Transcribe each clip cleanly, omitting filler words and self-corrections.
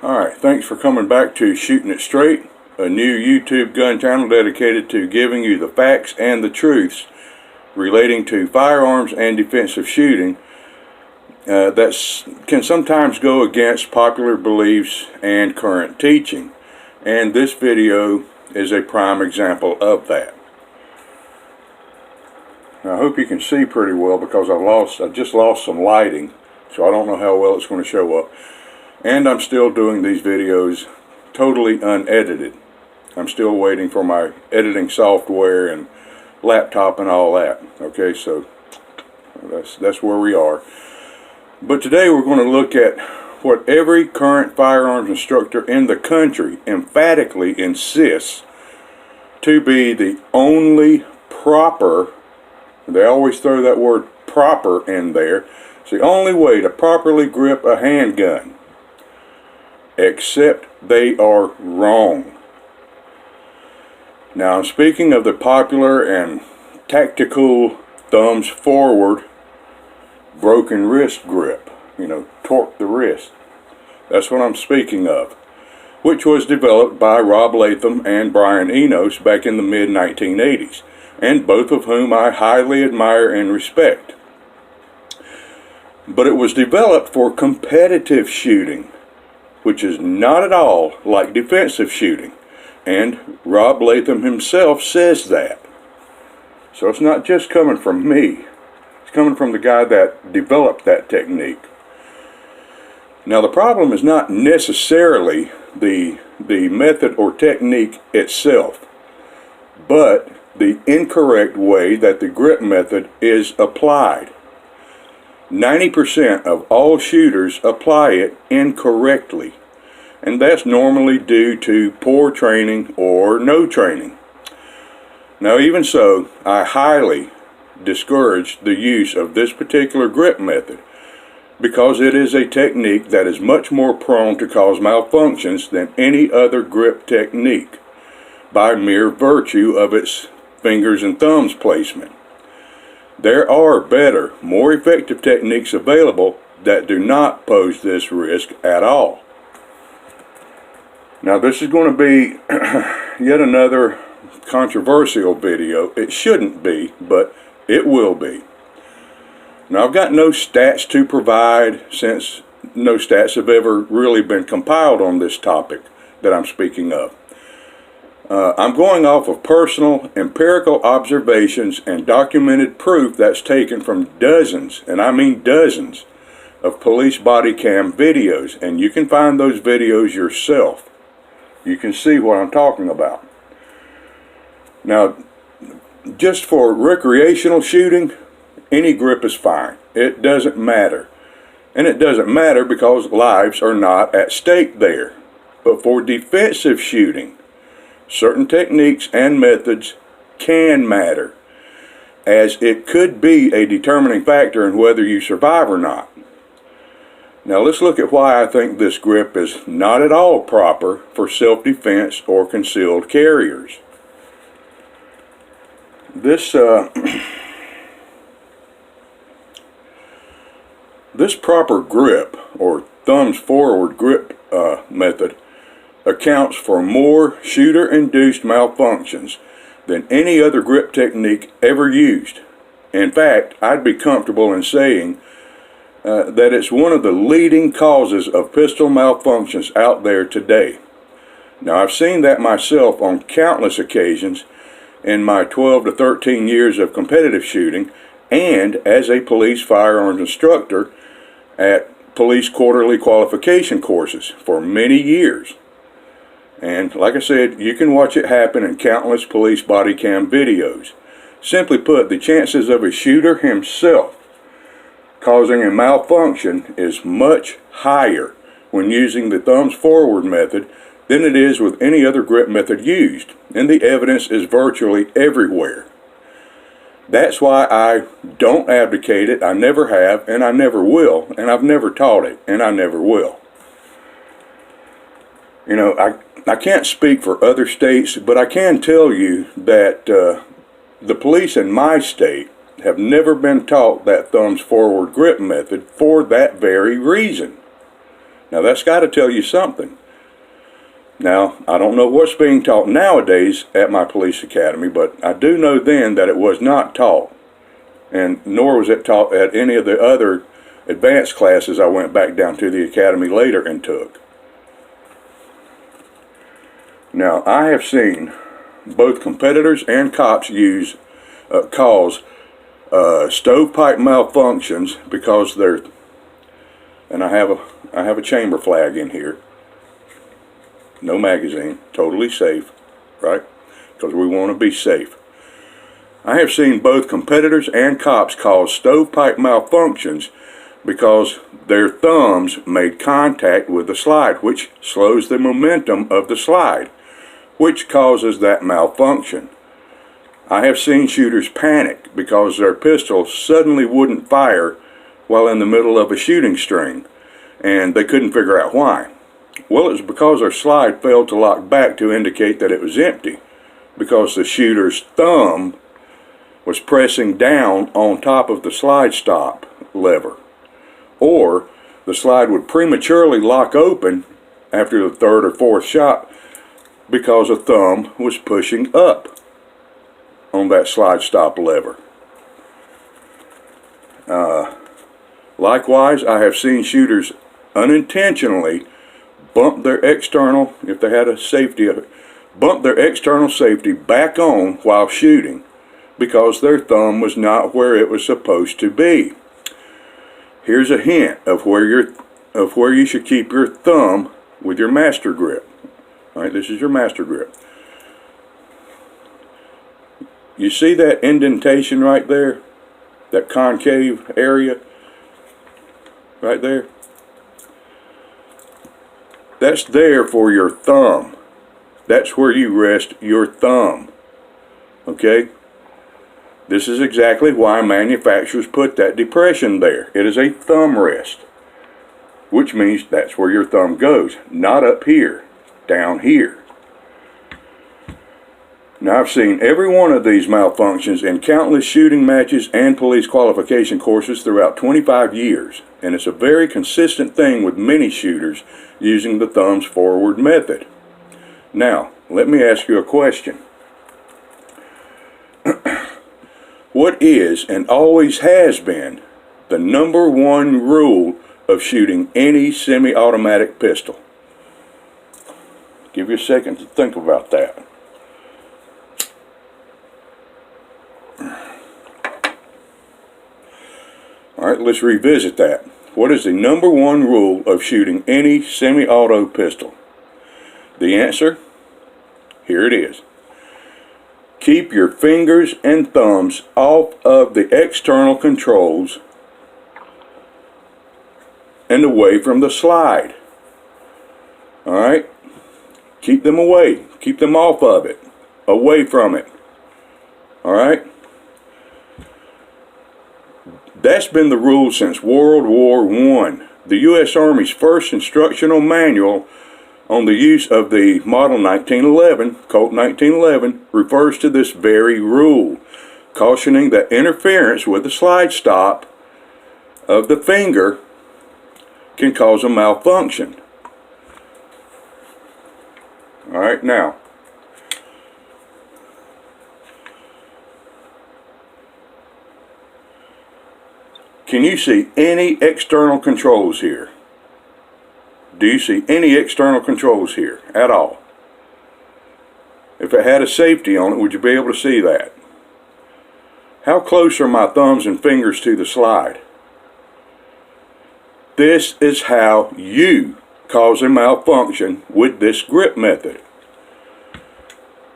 Alright, thanks for coming back to Shooting It Straight, a new YouTube gun channel dedicated to giving you the facts and the truths relating to firearms and defensive shooting that can sometimes go against popular beliefs and current teaching. And this video is a prime example of that. Now, I hope you can see pretty well because I just lost some lighting, so I don't know how well it's going to show up. And I'm still doing these videos totally unedited. I'm still waiting for my editing software and laptop and all that. Okay, so that's where we are. But today we're going to look at what every current firearms instructor in the country emphatically insists to be the only proper, they always throw that word proper in there, it's the only way to properly grip a handgun. Except they are wrong. Now, I'm speaking of the popular and tactical thumbs forward broken wrist grip, torque the wrist. That's what I'm speaking of, which was developed by Rob Latham and Brian Enos back in the mid-1980s, and both of whom I highly admire and respect. But it was developed for competitive shooting, which is not at all like defensive shooting. And Rob Latham himself says that. So it's not just coming from me. It's coming from the guy that developed that technique. Now, the problem is not necessarily the method or technique itself, but the incorrect way that the grip method is applied. 90% of all shooters apply it incorrectly, and that's normally due to poor training or no training. Now, even so, I highly discourage the use of this particular grip method because it is a technique that is much more prone to cause malfunctions than any other grip technique by mere virtue of its fingers and thumbs placement. There are better, more effective techniques available that do not pose this risk at all. Now, this is going to be yet another controversial video. It shouldn't be, but it will be. Now, I've got no stats to provide since no stats have ever really been compiled on this topic that I'm speaking of. I'm going off of personal, empirical observations and documented proof that's taken from dozens, and I mean dozens, of police body cam videos. And you can find those videos yourself. You can see what I'm talking about. Now, just for recreational shooting, any grip is fine. It doesn't matter. And it doesn't matter because lives are not at stake there. But for defensive shooting, certain techniques and methods can matter, as it could be a determining factor in whether you survive or not. Now, let's look at why I think this grip is not at all proper for self-defense or concealed carriers. This proper grip, or thumbs forward grip method, accounts for more shooter-induced malfunctions than any other grip technique ever used. In fact, I'd be comfortable in saying that it's one of the leading causes of pistol malfunctions out there today. Now, I've seen that myself on countless occasions in my 12 to 13 years of competitive shooting and as a police firearms instructor at police quarterly qualification courses for many years. And like I said, you can watch it happen in countless police body cam videos. Simply put, the chances of a shooter himself causing a malfunction is much higher when using the thumbs forward method than it is with any other grip method used, and the evidence is virtually everywhere. That's why I don't advocate it. I never have, and I never will, and I've never taught it, and I never will. I can't speak for other states, but I can tell you that the police in my state have never been taught that thumbs forward grip method for that very reason. Now that's got to tell you something. Now, I don't know what's being taught nowadays at my police academy, but I do know then that it was not taught. And nor was it taught at any of the other advanced classes I went back down to the academy later and took. Now, I have seen both competitors and cops cause stovepipe malfunctions because they're, and I have a chamber flag in here. No magazine, totally safe, right? Because we want to be safe. I have seen both competitors and cops cause stovepipe malfunctions because their thumbs made contact with the slide, which slows the momentum of the slide, which causes that malfunction. I have seen shooters panic because their pistol suddenly wouldn't fire while in the middle of a shooting string, and they couldn't figure out why. Well, it was because their slide failed to lock back to indicate that it was empty, because the shooter's thumb was pressing down on top of the slide stop lever. Or the slide would prematurely lock open after the third or fourth shot because a thumb was pushing up on that slide stop lever. Likewise, I have seen shooters unintentionally bump their external, if they had a safety of it, bump their external safety back on while shooting because their thumb was not where it was supposed to be. Here's a hint of where you should keep your thumb with your master grip. All right, this is your master grip. You see that indentation right there? That concave area right there? That's there for your thumb. That's where you rest your thumb. Okay? This is exactly why manufacturers put that depression there. It is a thumb rest, which means that's where your thumb goes, not up here, down here. Now, I've seen every one of these malfunctions in countless shooting matches and police qualification courses throughout 25 years, and it's a very consistent thing with many shooters using the thumbs forward method. Now, let me ask you a question. What is, and always has been, the number one rule of shooting any semi-automatic pistol? Give you a second to think about that. Alright, let's revisit that. What is the number one rule of shooting any semi-auto pistol? The answer? Here it is. Keep your fingers and thumbs off of the external controls and away from the slide. Alright? Keep them away. Keep them off of it. Away from it. Alright? That's been the rule since World War I. The U.S. Army's first instructional manual on the use of the Model 1911, Colt 1911, refers to this very rule, cautioning that interference with the slide stop of the finger can cause a malfunction. Alright, now, can you see any external controls here? Do you see any external controls here at all? If it had a safety on it, would you be able to see that? How close are my thumbs and fingers to the slide? This is how you cause a malfunction with this grip method.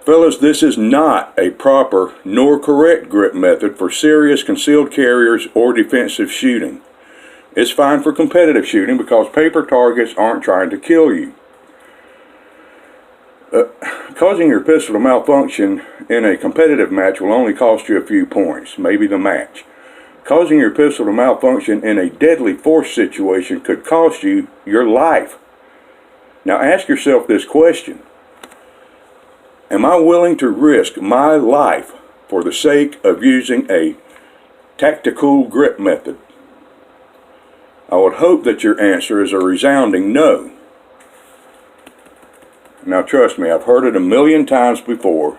Fellas, this is not a proper nor correct grip method for serious concealed carriers or defensive shooting. It's fine for competitive shooting because paper targets aren't trying to kill you. Causing your pistol to malfunction in a competitive match will only cost you a few points, maybe the match. Causing your pistol to malfunction in a deadly force situation could cost you your life. Now ask yourself this question. Am I willing to risk my life for the sake of using a tactical grip method? I would hope that your answer is a resounding no. Now trust me, I've heard it a million times before.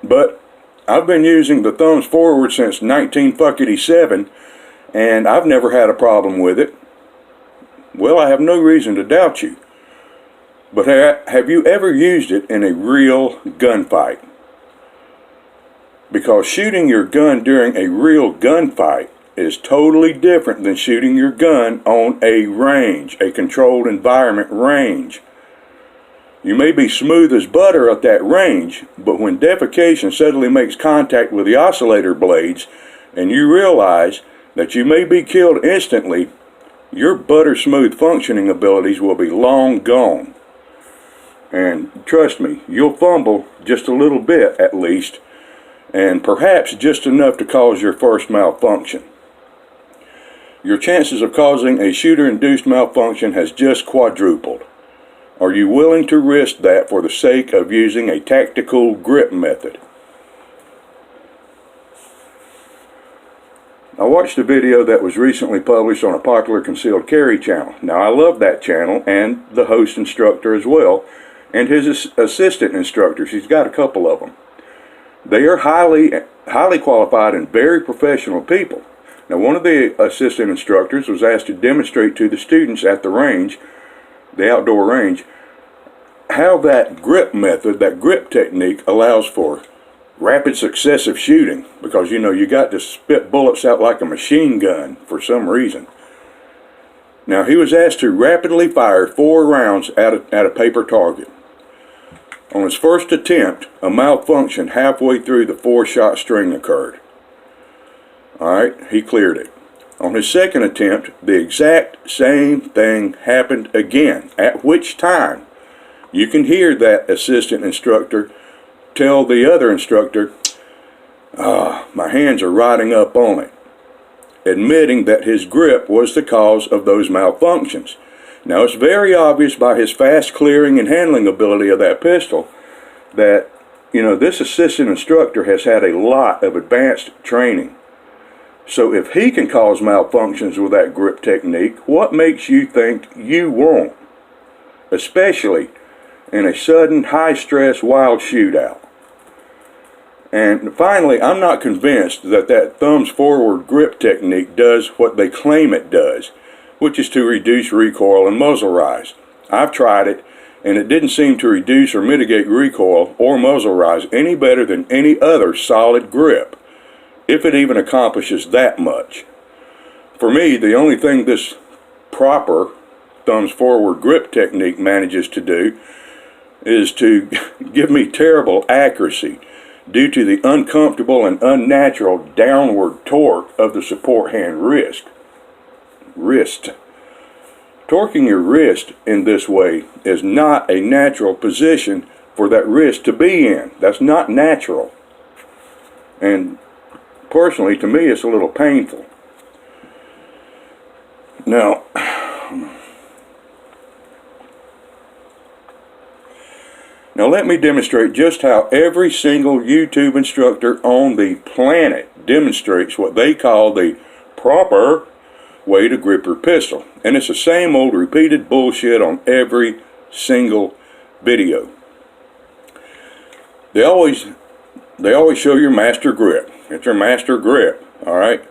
But I've been using the thumbs forward since 1987, and I've never had a problem with it. Well, I have no reason to doubt you. But have you ever used it in a real gunfight? Because shooting your gun during a real gunfight is totally different than shooting your gun on a range, a controlled environment range. You may be smooth as butter at that range, but when defecation suddenly makes contact with the oscillator blades and you realize that you may be killed instantly, your butter smooth functioning abilities will be long gone. And trust me, you'll fumble just a little bit at least, and perhaps just enough to cause your first malfunction. Your chances of causing a shooter-induced malfunction has just quadrupled. Are you willing to risk that for the sake of using a tactical grip method? I watched a video that was recently published on a popular concealed carry channel. Now I love that channel and the host instructor as well, and his assistant instructors. He's got a couple of them. They are highly qualified and very professional people. Now one of the assistant instructors was asked to demonstrate to the students at the range, the outdoor range, how that grip method, that grip technique allows for rapid successive shooting, because you got to spit bullets out like a machine gun for some reason. Now he was asked to rapidly fire 4 rounds at a paper target. On his first attempt, a malfunction halfway through the 4-shot string occurred. Alright, he cleared it. On his second attempt, the exact same thing happened again, at which time you can hear that assistant instructor tell the other instructor, my hands are rotting up on it, admitting that his grip was the cause of those malfunctions. Now it's very obvious by his fast clearing and handling ability of that pistol that, this assistant instructor has had a lot of advanced training. So if he can cause malfunctions with that grip technique, what makes you think you won't? Especially in a sudden, high-stress, wild shootout. And finally, I'm not convinced that thumbs forward grip technique does what they claim it does, which is to reduce recoil and muzzle rise. I've tried it, and it didn't seem to reduce or mitigate recoil or muzzle rise any better than any other solid grip, if it even accomplishes that much. For me, the only thing this proper thumbs forward grip technique manages to do is to give me terrible accuracy due to the uncomfortable and unnatural downward torque of the support hand wrist. Torquing your wrist in this way is not a natural position for that wrist to be in. That's not natural. And personally, to me, it's a little painful. Now, let me demonstrate just how every single YouTube instructor on the planet demonstrates what they call the proper way to grip your pistol. And it's the same old repeated bullshit on every single video. They always show your master grip. It's your master grip, alright?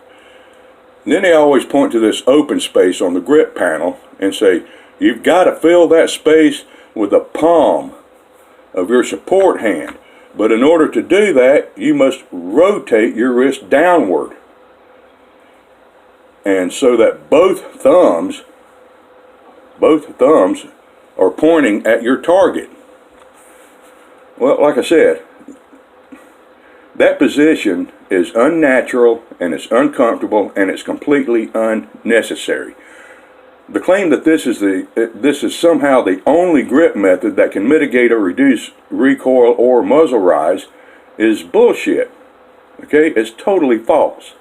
Then they always point to this open space on the grip panel and say, you've got to fill that space with the palm of your support hand. But in order to do that, you must rotate your wrist downward. And so that both thumbs are pointing at your target. Well, like I said, that position is unnatural and it's uncomfortable and it's completely unnecessary. The claim that this is somehow the only grip method that can mitigate or reduce recoil or muzzle rise is bullshit. Okay, it's totally false.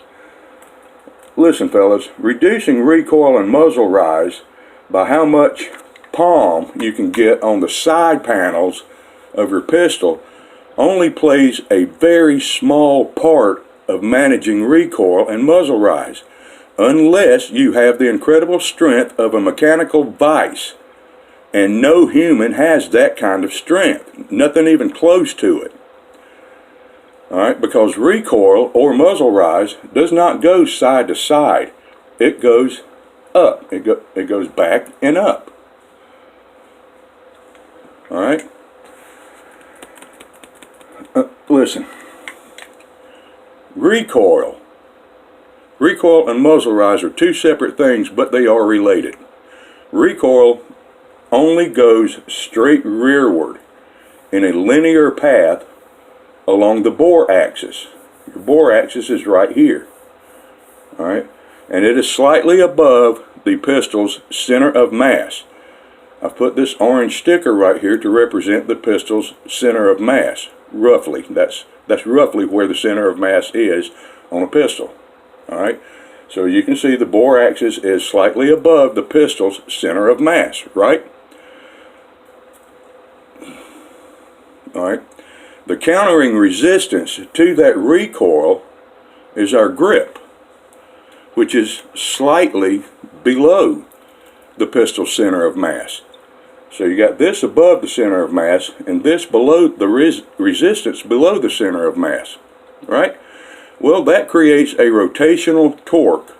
Listen, fellas, reducing recoil and muzzle rise by how much palm you can get on the side panels of your pistol only plays a very small part of managing recoil and muzzle rise, unless you have the incredible strength of a mechanical vise. And no human has that kind of strength, nothing even close to it. Alright, because recoil or muzzle rise does not go side to side. It goes up. It goes back and up. Alright? Listen. Recoil and muzzle rise are two separate things, but they are related. Recoil only goes straight rearward in a linear path along the bore axis. Your bore axis is right here. Alright? And it is slightly above the pistol's center of mass. I've put this orange sticker right here to represent the pistol's center of mass. Roughly. That's roughly where the center of mass is on a pistol. Alright? So you can see the bore axis is slightly above the pistol's center of mass, right? Alright? The countering resistance to that recoil is our grip, which is slightly below the pistol center of mass. So you got this above the center of mass and this below the resistance below the center of mass, right? Well, that creates a rotational torque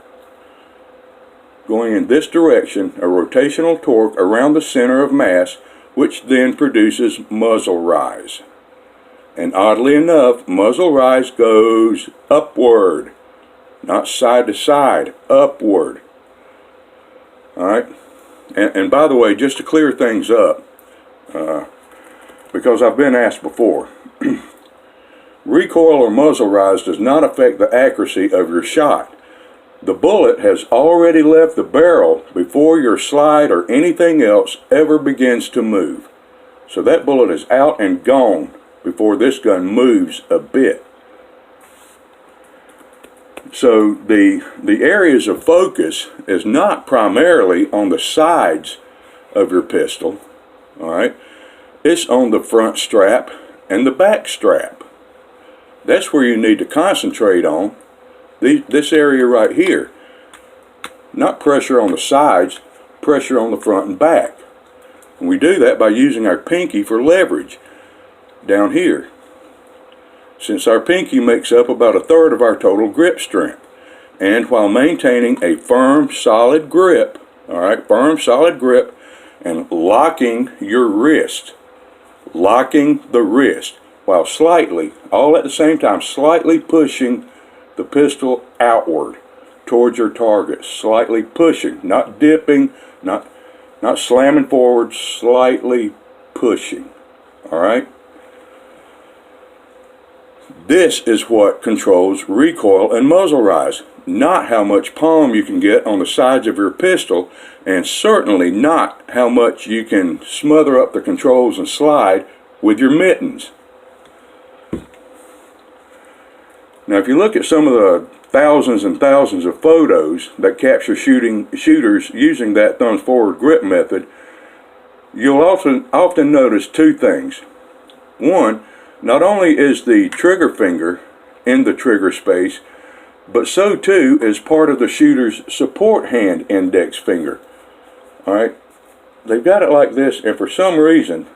going in this direction, a rotational torque around the center of mass, which then produces muzzle rise. And oddly enough, muzzle rise goes upward, not side to side, upward. Alright? And by the way, just to clear things up, because I've been asked before, recoil or muzzle rise does not affect the accuracy of your shot. The bullet has already left the barrel before your slide or anything else ever begins to move. So that bullet is out and gone before this gun moves a bit. So the areas of focus is not primarily on the sides of your pistol, alright? It's on the front strap and the back strap. That's where you need to concentrate on, this area right here. Not pressure on the sides, pressure on the front and back. And we do that by using our pinky for leverage down here, since our pinky makes up about 1/3 of our total grip strength. And while maintaining a firm, solid grip, alright, firm, solid grip, and locking your wrist, locking the wrist, while slightly, all at the same time, slightly pushing the pistol outward towards your target, slightly pushing, not dipping, not slamming forward, slightly pushing, alright? This is what controls recoil and muzzle rise, not how much palm you can get on the sides of your pistol, and certainly not how much you can smother up the controls and slide with your mittens. Now, if you look at some of the thousands and thousands of photos that capture shooters using that thumbs forward grip method, you'll often notice two things. One, not only is the trigger finger in the trigger space, but so too is part of the shooter's support hand index finger. Alright? They've got it like this, and for some reason,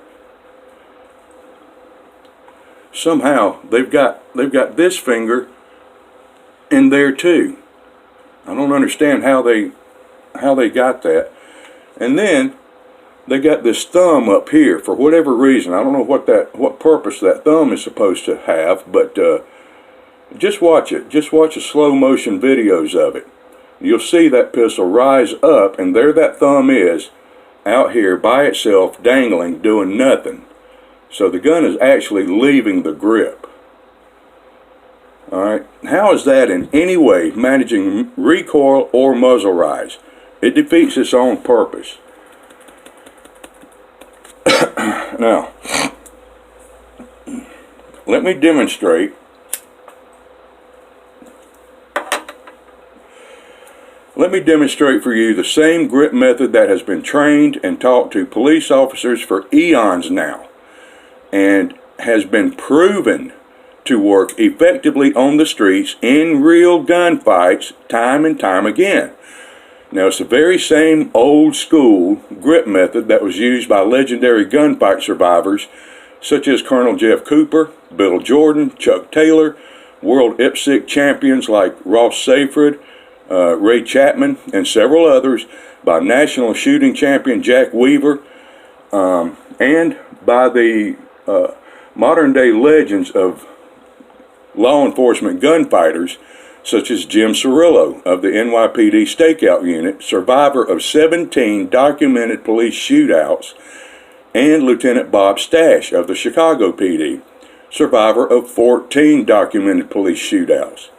somehow they've got this finger in there too. I don't understand how they got that. And then they got this thumb up here for whatever reason. I don't know what purpose that thumb is supposed to have, but just watch it. Just watch the slow motion videos of it. You'll see that pistol rise up, and there that thumb is out here by itself, dangling, doing nothing. So the gun is actually leaving the grip. Alright, how is that in any way managing recoil or muzzle rise? It defeats its own purpose. Now, let me demonstrate for you the same grip method that has been trained and taught to police officers for eons now. and has been proven to work effectively on the streets in real gunfights time and time again. Now, it's the very same old school grip method that was used by legendary gunfight survivors such as Colonel Jeff Cooper, Bill Jordan, Chuck Taylor, world IPSC champions like Ross Seyfried, Ray Chapman, and several others, by national shooting champion Jack Weaver, and by the modern day legends of law enforcement gunfighters such as Jim Cirillo of the NYPD Stakeout Unit, survivor of 17 documented police shootouts, and Lieutenant Bob Stash of the Chicago PD, survivor of 14 documented police shootouts.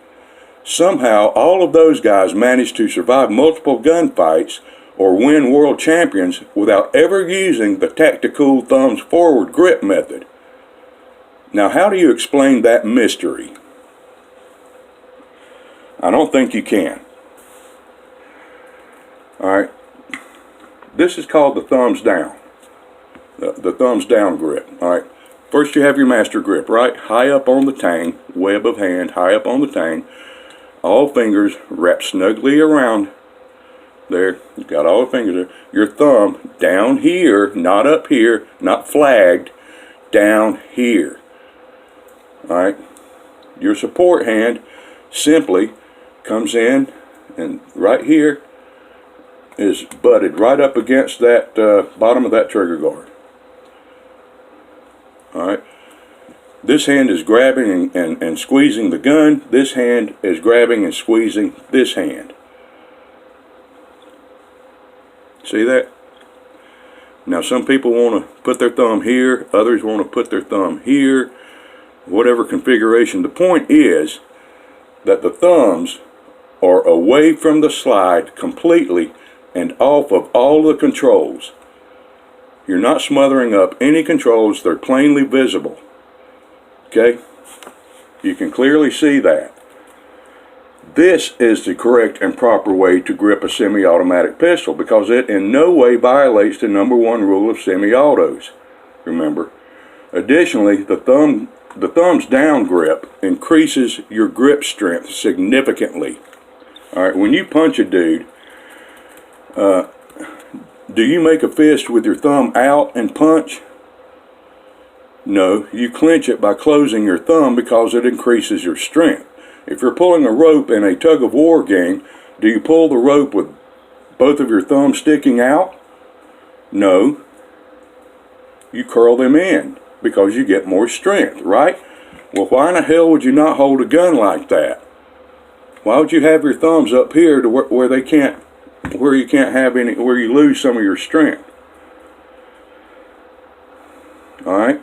Somehow, all of those guys managed to survive multiple gunfights or win world champions without ever using the tactical thumbs forward grip method. Now, how do you explain that mystery? I don't think you can. Alright, this is called the thumbs down. The thumbs down grip. Alright, first you have your master grip, right? High up on the tang, web of hand, high up on the tang. All fingers wrapped snugly around there. You've got all the fingers there. Your thumb down here, not up here, not flagged, down here. Alright, your support hand simply comes in, and right here is butted right up against that bottom of that trigger guard. Alright, this hand is grabbing and squeezing the gun. This hand is grabbing and squeezing this hand. See that? Now, some people want to put their thumb here, others want to put their thumb here, whatever configuration. The point is that the thumbs are away from the slide completely and off of all the controls. You're not smothering up any controls. They're plainly visible. Okay? You can clearly see that. This is the correct and proper way to grip a semi-automatic pistol, because it in no way violates the #1 rule of semi-autos. Remember. Additionally, the thumbs down grip increases your grip strength significantly. Alright, when you punch a dude, do you make a fist with your thumb out and punch? No, you clench it by closing your thumb because it increases your strength. If you're pulling a rope in a tug-of-war game, do you pull the rope with both of your thumbs sticking out? No. You curl them in because you get more strength, right? Well, why in the hell would you not hold a gun like that? Why would you have your thumbs up here to where you can't have any, where you lose some of your strength? Alright?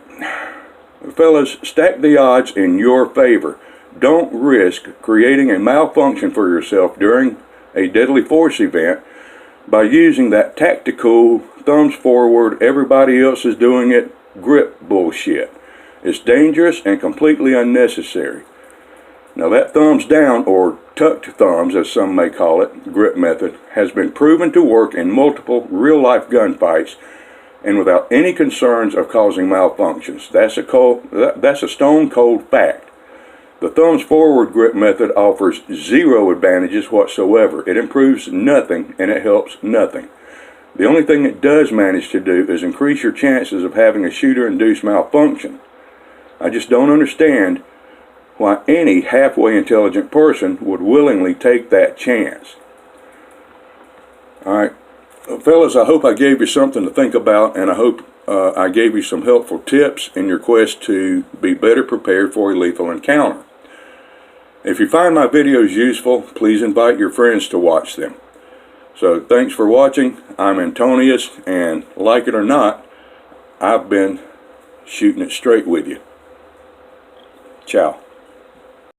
Fellas, stack the odds in your favor. Don't risk creating a malfunction for yourself during a deadly force event by using that tactical thumbs forward, everybody else is doing it grip bullshit. It's dangerous and completely unnecessary. Now, that thumbs down, or tucked thumbs as some may call it, grip method has been proven to work in multiple real-life gunfights and without any concerns of causing malfunctions. That's a stone-cold fact. The thumbs forward grip method offers zero advantages whatsoever. It improves nothing and it helps nothing. The only thing it does manage to do is increase your chances of having a shooter-induced malfunction. I just don't understand why any halfway intelligent person would willingly take that chance. Alright, fellas, I hope I gave you something to think about, and I hope I gave you some helpful tips in your quest to be better prepared for a lethal encounter. If you find my videos useful, please invite your friends to watch them. So, thanks for watching. I'm Antonius, and like it or not, I've been shooting it straight with you. Ciao.